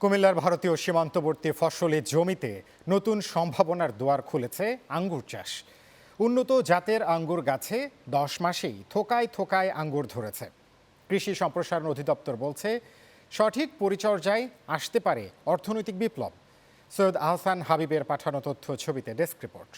কুমিল্লার ভারতীয় সীমান্তবর্তী ফসলি জমিতে নতুন সম্ভাবনার দুয়ার খুলেছে আঙ্গুর চাষ। উন্নত জাতের আঙ্গুর গাছে 10 মাসেই থোকায় থোকায় আঙ্গুর ধরেছে। কৃষি সম্প্রসারণ অধিদপ্তর বলছে, সঠিক পরিচর্যায় আসতে পারে অর্থনৈতিক বিপ্লব। সৈয়দ আহসান হাবিবের পাঠানো তথ্য ছবিতে ডেস্ক রিপোর্ট।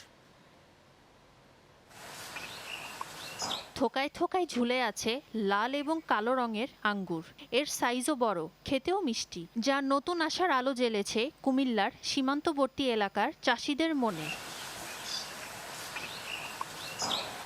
থোকায় থোকায় ঝুলে আছে লাল এবং কালো রঙের আঙ্গুর। এর সাইজও বড়, খেতেও মিষ্টি, যা নতুন আশার আলো জ্বেলেছে কুমিল্লার সীমান্তবর্তী এলাকার চাষিদের মনে।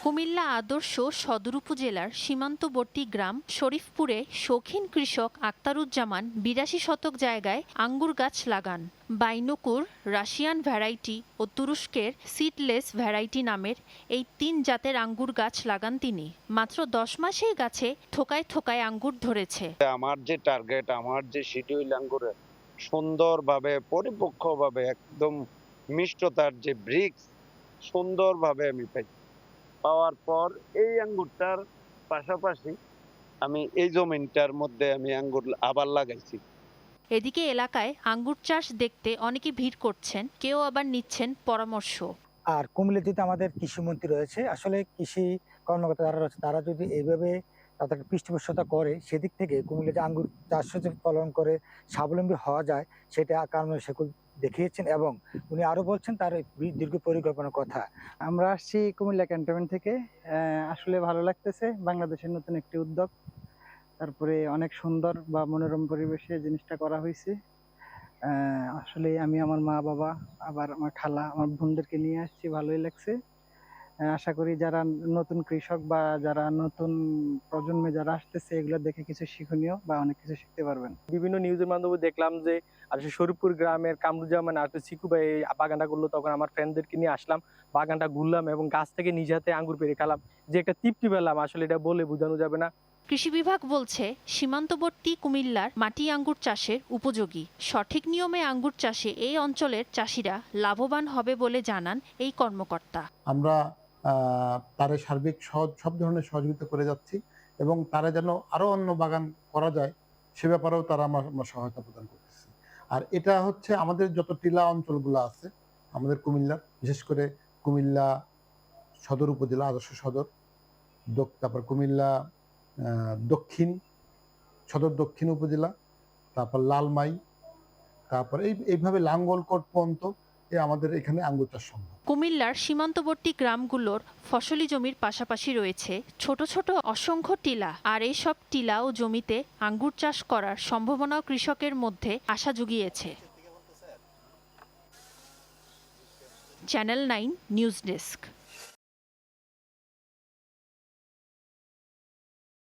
কুমিল্লা আদর্শ সদর উপজেলার সীমান্তবর্তী গ্রাম শরীফপুরে শৌখিন কৃষক আক্তারুজ্জামান 82 শতক জায়গায় আঙ্গুর গাছ লাগান। বাইনকুর, রাশিয়ান ভ্যারাইটি ও তুরস্কের সিডলেস ভ্যারাইটি নামের এই 3 জাতের আঙ্গুর গাছ লাগান তিনি। মাত্র 10 মাসেই গাছে থোকায় থোকায় আঙ্গুর ধরেছে। আমার যে টার্গেট, আমার যে শিডিউল আঙ্গুরের সুন্দরভাবে পরিপক্কভাবে একদম মিষ্টতার যে ব্রিক্স সুন্দরভাবে আমি পাওয়ার পর এই আঙ্গুরটার পাশাপাশি আমি এই জমিনটার মধ্যে আমি আঙ্গুর আবার লাগাইছি। এদিকে এলাকায় আঙ্গুর চাষ দেখতে অনেকে ভিড় করছেন, কেউ আবার নিচ্ছেন পরামর্শ। আর কুমিল্লাতে আমাদের কৃষিমন্ত্রী রয়েছে, আসলে কৃষি কর্মকর্তা যারা রয়েছে তারা যদি এইভাবে তাদের পৃষ্ঠপোষকতা করে, সেদিক থেকে কুমিল্লাতে আঙ্গুর চাষ পালন করে স্বাবলম্বী হওয়া যায়, সেটা কারণ সেগুলো দেখিয়েছেন। এবং উনি আরো বলছেন তার দীর্ঘ পরিকল্পনার কথা। আমরা আসছি কুমিল্লা ক্যান্টনমেন্ট থেকে। আসলে ভালো লাগতেছে, বাংলাদেশের নতুন একটি উদ্যোগ। তারপরে অনেক সুন্দর বা মনোরম পরিবেশে জিনিসটা করা হয়েছে। আসলে আমি আমার মা বাবা আবার আমার খালা আমার বোনদেরকে নিয়ে আসছি, ভালোই লাগছে। আশা করি যারা নতুন কৃষক বা যারা নতুন প্রজন্মে যারা আসতেছে এগুলো দেখে কিছু শিক্ষণীয় বা অনেক কিছু শিখতে পারবেন। বিভিন্ন নিউজের মাধ্যমে দেখলাম যে আসলে শরীফপুর গ্রামের কামরুজ্জামান আর চিকু ভাই এই বাগানটা করলো, তখন আমার ফ্রেন্ডদেরকে নিয়ে আসলাম, বাগানটা ঘুরলাম এবং গাছ থেকে নিজে হাতে আঙ্গুর পেড়ে খেলাম, যে একটা তৃপ্তি পেলাম, আসলে এটা বলে বোঝানো যাবে না। কৃষি বিভাগ বলছে, সীমান্তবর্তী কুমিল্লার মাটি আঙ্গুর চাষের উপযোগী। সঠিক নিয়মে আঙ্গুর চাষে এই অঞ্চলের চাষিরা লাভবান হবে বলে জানান এই কর্মকর্তা। আমরা তারে সার্বিক সব ধরনের সহযোগিতা করে যাচ্ছি এবং তারা যেন আরো অন্য বাগান করা যায় সে ব্যাপারেও তারা আমরা সহায়তা প্রদান করতেছি। আর এটা হচ্ছে আমাদের যত টিলা অঞ্চলগুলো আছে আমাদের কুমিল্লার, বিশেষ করে কুমিল্লা সদর উপজেলা আদর্শ সদর, তারপর কুমিল্লা দক্ষিণ সদর দক্ষিণ উপজেলা, তারপর লালমাই, তারপর এইভাবে লাঙ্গলকোট পর্যন্ত আমাদের এখানে আঙ্গুর চাষ সম্ভব। কুমিল্লার সীমান্তবর্তী গ্রামগুলোর ফসলি জমির পাশাপাশি রয়েছে ছোট ছোট অসংখ্য টিলা, আর এই সব টিলা ও জমিতে আঙ্গুর চাষ করার সম্ভাবনাও কৃষকের মধ্যে আশা জুগিয়েছে। Channel 9 news desk.